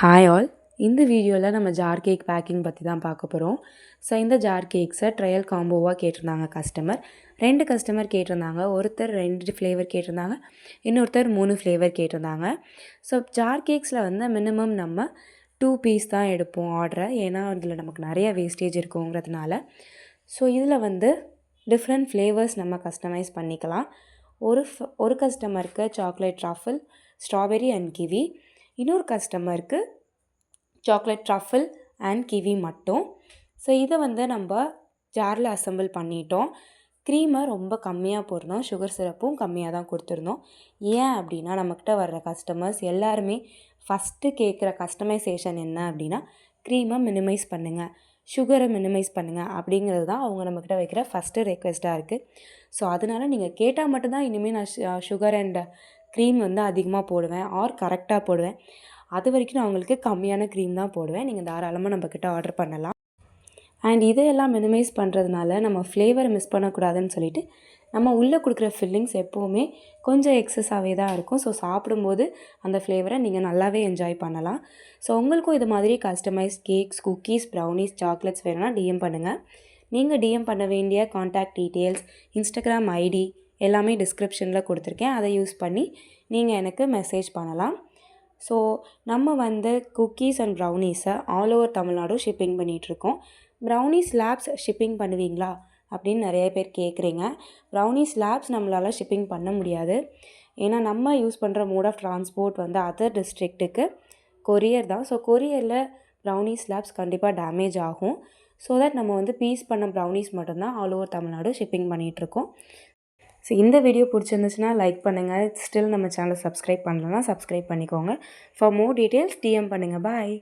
Hi all. இந்த வீடியோவில் நம்ம ஜார் கேக் பேக்கிங் பற்றி தான் பார்க்க போகிறோம். ஸோ இந்த ஜார் கேக்ஸை ட்ரையல் காம்போவாக கேட்டிருந்தாங்க கஸ்டமர். 2 கஸ்டமர் கேட்டிருந்தாங்க. ஒருத்தர் 2 ஃப்ளேவர் கேட்டிருந்தாங்க, இன்னொருத்தர் 3 ஃப்ளேவர் கேட்டிருந்தாங்க. ஸோ ஜார் கேக்ஸில் வந்து மினிமம் நம்ம 2 பீஸ் தான் எடுப்போம் ஆர்டரை, ஏன்னா அதில் நமக்கு நிறைய வேஸ்டேஜ் இருக்குங்கிறதுனால. ஸோ இதில் வந்து டிஃப்ரெண்ட் ஃப்ளேவர்ஸ் நம்ம கஸ்டமைஸ் பண்ணிக்கலாம். ஒரு கஸ்டமருக்கு chocolate truffle, strawberry and kiwi, இன்னொரு கஸ்டமருக்கு சாக்லேட் ட்ரஃபிள் அண்ட் கிவி மட்டும். ஸோ இதை வந்து நம்ம ஜாரில் அசெம்பிள் பண்ணிட்டோம். க்ரீமை ரொம்ப கம்மியாக போடணும், சுகர் சிரப்பும் கம்மியாக தான் கொடுத்துருந்தோம். ஏன் அப்படின்னா, நம்மக்கிட்ட வர்ற கஸ்டமர்ஸ் எல்லாருமே ஃபஸ்ட்டு கேட்குற கஸ்டமைசேஷன் என்ன அப்படின்னா, க்ரீமை மினிமைஸ் பண்ணுங்கள், சுகரை மினிமைஸ் பண்ணுங்கள் அப்படிங்கிறது தான் அவங்க நம்மக்கிட்ட வைக்கிற ஃபஸ்ட்டு ரெக்வெஸ்ட்டாக இருக்குது. ஸோ அதனால் நீங்கள் கேட்டால் மட்டும்தான் இனிமேல் நான் சுகர் அண்ட் க்ரீம் வந்து அதிகமாக போடுவேன் ஆர் கரெக்டாக போடுவேன். அது வரைக்கும் நான் அவங்களுக்கு கம்மியான க்ரீம் தான் போடுவேன். நீங்கள் தாராளமாக நம்மக்கிட்ட ஆர்டர் பண்ணலாம். அண்ட் இதையெல்லாம் மினிமைஸ் பண்ணுறதுனால நம்ம ஃப்ளேவரை மிஸ் பண்ணக்கூடாதுன்னு சொல்லிவிட்டு நம்ம உள்ளே கொடுக்குற ஃபில்லிங்ஸ் எப்போவுமே கொஞ்சம் எக்ஸஸாகவே தான் இருக்கும். ஸோ சாப்பிடும்போது அந்த ஃப்ளேவரை நீங்கள் நல்லாவே என்ஜாய் பண்ணலாம். ஸோ உங்களுக்கும் இது மாதிரி customise cakes, cookies, brownies, chocolates வேணும்னா டிஎம் பண்ணுங்கள். நீங்கள் டிஎம் பண்ண வேண்டிய கான்டாக்ட் டீட்டெயில்ஸ், இன்ஸ்டாகிராம் ஐடி எல்லாமே டிஸ்கிரிப்ஷனில் கொடுத்துருக்கேன். அதை யூஸ் பண்ணி நீங்கள் எனக்கு மெசேஜ் பண்ணலாம். ஸோ நம்ம வந்து குக்கீஸ் அண்ட் ப்ரௌனீஸை ஆல் ஓவர் தமிழ்நாடு ஷிப்பிங் பண்ணிகிட்ருக்கோம். ப்ரௌனீஸ் லேப்ஸ் ஷிப்பிங் பண்ணுவீங்களா அப்படின்னு நிறைய பேர் கேட்குறீங்க. ப்ரௌனீஸ் லேப்ஸ் நம்மளால் ஷிப்பிங் பண்ண முடியாது. ஏன்னா நம்ம யூஸ் பண்ணுற மோட் ஆஃப் ட்ரான்ஸ்போர்ட் வந்து அதர் டிஸ்ட்ரிக்ட்டுக்கு கொரியர் தான். ஸோ கொரியரில் ப்ரௌனீஸ் லேப்ஸ் கண்டிப்பாக டேமேஜ் ஆகும். ஸோ தட் நம்ம வந்து பீஸ் பண்ண ப்ரௌனீஸ் மட்டும்தான் ஆல் ஓவர் தமிழ்நாடு ஷிப்பிங் பண்ணிகிட்ருக்கோம். ஸோ இந்த வீடியோ பிடிச்சிருந்துச்சுன்னா லைக் பண்ணுங்கள். ஸ்டில் நம்ம சேனலை சப்ஸ்கிரைப் பண்ணலன்னா சப்ஸ்கிரைப் பண்ணிக்கோங்க. ஃபார் மோர் டீட்டெயில்ஸ் டிஎம் பண்ணுங்கள். பாய்.